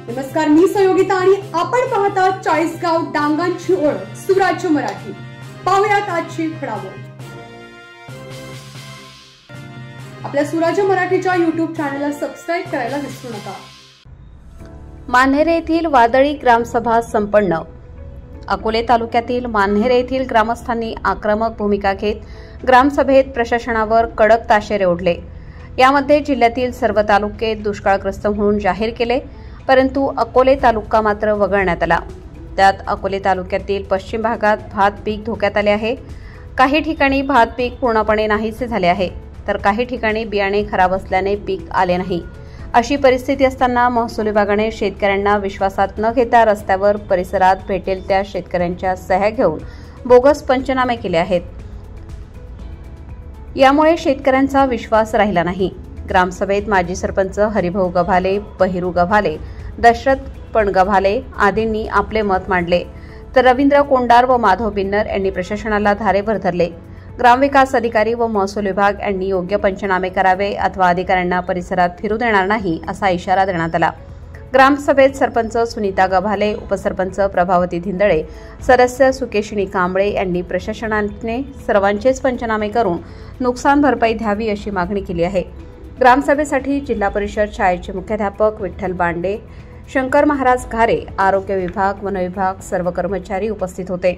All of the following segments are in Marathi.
नमस्कार, मी संयोगिता आणि आपण पाहता चाळीसगाव डांगांची ओळख सुराज्य मराठी। पाहुयात आजची घडामोड। आपल्या सुराज्य मराठीच्या YouTube चॅनलला सबस्क्राइब करायला विसरू नका। मानहेरे येथील वादळी ग्रामसभा संपन्न। अकोले तालुक्यातील मानहेरे येथील ग्रामस्थांनी आक्रमक भूमिका घेत ग्रामसभेत प्रशासनावर कडक ताशेरे ओढले। यामध्ये जिल्ह्यातील सर्व तालुके दुष्काळग्रस्त म्हणून जाहीर केले, परंतु अकोले तालुका मात्र वगळण्यात आला। त्यात अकोले तालुक्यातील पश्चिम भागात भात पीक धोक्यात आले आहे। काही ठिकाणी भात पीक पूर्णपणे नाहीसे झाले आहे, तर काही ठिकाणी बियाणे खराब असल्याने पीक आले नाही। अशी परिस्थिती असताना महसूल विभागाने शेतकऱ्यांना विश्वासात न घेता रस्त्यावर परिसरात भेटेल त्या शेतकऱ्यांच्या सह्या घेऊन बोगस पंचनामे केले आहेत। यामुळे शेतकऱ्यांचा विश्वास राहिला नाही। ग्रामसभेत माजी सरपंच हरिभाऊ गव्हाले, बहिरू गव्हाले, दशरथ गव्हाले आदींनी आपले मत मांडले, तर रवींद्र कोंडार व माधव बिन्नर यांनी प्रशासनाला धारेवर धरले। ग्रामविकास अधिकारी व महसूल विभाग यांनी योग्य पंचनामे करावे अथवा अधिकाऱ्यांना परिसरात फिरू देणार नाही असा इशारा देण्यात आला। ग्रामसभेत सरपंच सुनीता गव्हाले, उपसरपंच प्रभावती धिंदळे, सदस्य सुकेशिनी कांबळे यांनी प्रशासनाने सर्वांचेच पंचनामे करून नुकसान भरपाई द्यावी अशी मागणी केली आहे। ग्रामसभेसाठी जिल्हा परिषद शाळेचे मुख्याध्यापक विठ्ठल बांडे, शंकर महाराज घारे, आरोग्य विभाग, वन विभाग सर्व कर्मचारी उपस्थित होते।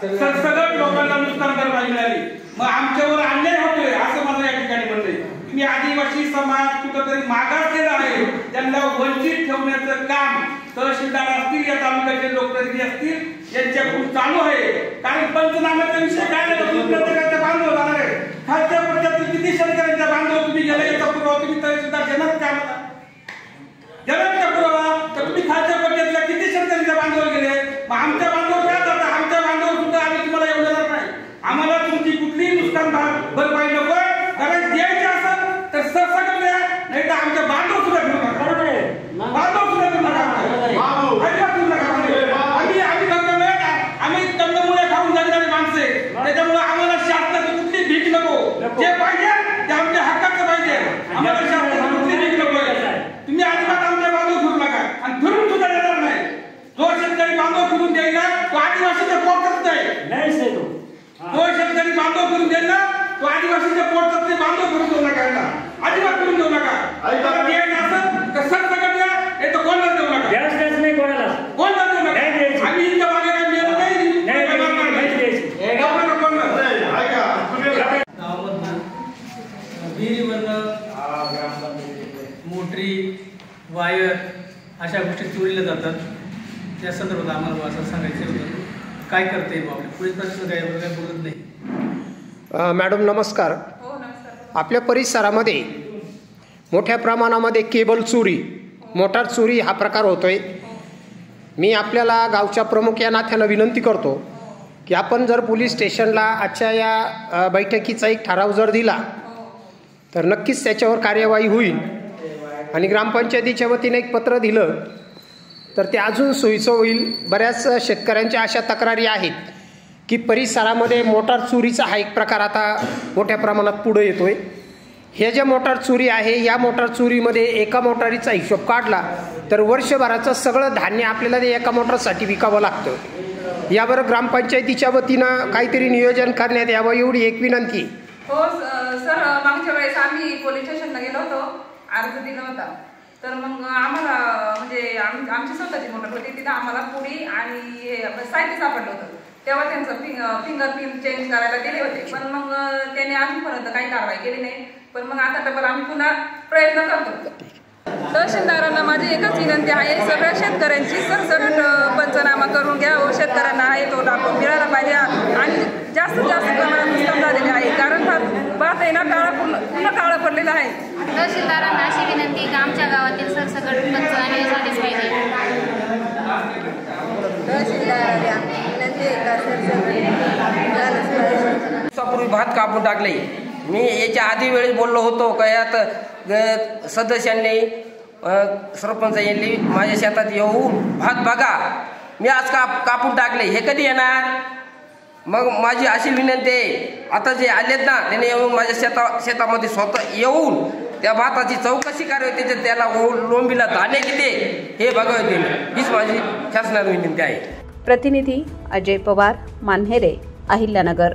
सगळं लोकांना नुकसान भरपाई मिळाली, मग आमच्यावर अन्याय होतोय असं मला या ठिकाणी म्हणले। तुम्ही आदिवासी समाज कुठेतरी मागासलेला आहे, त्यांना वंचित ठेवण्याचं काम तहसीलदार असतील, या तालुक्याचे लोकप्रतिनिधी असतील यांच्याकडून चालू आहे। कारण पंचनाम्याचा विषय काय नाही, प्रत्येकाच्या बांधव जाणार आहे। खालच्या पट्ट्यातील किती शेतकऱ्यांच्या बांधव तुम्ही गेला याचा पुरावा तुम्ही तहसीलदार देणार का? मला देणार का पुरावा? तर तुम्ही खालच्या पट्ट्यातल्या किती शेतकऱ्यांच्या बांधव गेले, मग आमच्या बांधव काय जातात? आमच्या बांधव सुद्धा आम्ही तुम्हाला येऊ देणार नाही। आम्हाला तुमची कुठलीही नुकसान भरपाई नको, कारण द्यायची असेल तर सरसकट द्या, नाही तर आमच्या बांधव सुद्धा घेऊ नका। बांधव सुद्धा घेऊ नका, आम्ही आम्ही कंदमुळे खाऊन जाणारी माणसे, त्याच्यामुळे आम्हाला शासनाची कुठली भीक नको। जे पाहिजे ते आमच्या हक्काचं पाहिजे, आम्हाला शासनाची कुठली भीक नको। तुम्ही अजिबात आमच्या बांधव फिरू नका आणि फिरून सुद्धा देणार नाही। जो शेतकरी बांधव फिरून देईल ना तो आदिवासीच्या पोटात नाही, जो शेतकरी बांधव फिरून देईल ना तो आदिवासीच्या पोटात नाही। बांधव फिरून देऊ नका, अजिबात फिरून देऊ नका। द्यायचं असेल तर सरसकट द्या, नाही तर कोणाला देऊ नका, कोणाला देऊ नका। आम्ही इथं मागे काय मिळत नाही, मोटरी, वायर अशा गोष्टी चोरीला जातात। त्या संदर्भात आम्हाला असं सांगायचं होतं, काय करता येईल आपल्या पोलीस प्रशासन काय बोलत नाही। मॅडम नमस्कार। आपल्या परिसरामध्ये मोठ्या प्रमाणामध्ये केबल चोरी, मोटार चोरी हा प्रकार होतोय। मी आपल्याला गावच्या प्रमुख या नात्यानं विनंती करतो की आपण जर पोलीस स्टेशनला आजच्या या बैठकीचा एक ठराव जर दिला तर नक्कीच त्याच्यावर कार्यवाही होईल, आणि ग्रामपंचायतीच्या वतीने एक पत्र दिलं तर ते अजून सोयीचं होईल। बऱ्याच शेतकऱ्यांच्या अशा तक्रारी आहेत की परिसरामध्ये मोटार चोरीचा हा एक प्रकार आता मोठ्या प्रमाणात पुढे येतोय। हे जे मोटार चोरी आहे, या मोटार चोरीमध्ये एका मोटारीचा हिशोब काढला तर वर्षभराचं सगळं धान्य आपल्याला ते एका मोटारसाठी विकावं लागतं। यावर ग्रामपंचायतीच्या वतीनं काहीतरी नियोजन करण्यात यावं एवढी एक विनंती। हो सर, मागच्या वेळेस आम्ही पोलीस स्टेशनला गेलो होतो, अर्ज दिला होता। तर मग आम्हाला म्हणजे आमची स्वतःची मोटर होती, तिथं आम्हाला पुडी आणि हे साहित्य सापडलं होतं। तेव्हा त्यांचं फिंगरप्रिंट चेंज करायला गेले होते, पण मग त्याने अजूनपर्यंत काही कारवाई केली नाही। पण मग आता डबल आम्ही पुन्हा प्रयत्न करतो। तहसीलदारांना माझी एकच विनंती आहे, सगळ्या शेतकऱ्यांची सरसकट पंचनामा करून घ्या। शेतकऱ्यांना आहे तो लाभ मिळाला पाहिजे, आणि जास्तीत जास्त प्रमाणात नुकसान झालेले आहे, कारण भात आहे ना पूर्ण काळं पडलेलं आहे। तहसीलदारांना अशी विनंती की आमच्या गावातील सरसकट पंचनामे झालेच पाहिजे। दिवसापूर्वी भात कापून टाकले। मी याच्या आधी वेळेस बोललो होतो का यात सदस्यांनी सरपंच यांनी माझ्या शेतात येऊन भात बघा, मी आज कापून टाकले, हे कधी येणार? मग माझी अशी विनंती आहे, आता जे आलेत ना त्याने येऊन माझ्या शेतामध्ये स्वतः येऊन त्या भाताची चौकशी करावी, त्याच्यात त्याला लोंबीला धान्य किती हे बघावे त्यांनी, हीच माझी शासनाला विनंती आहे. प्रतिनिधी अजय पवार, मान्हेरे, अहिल्यानगर.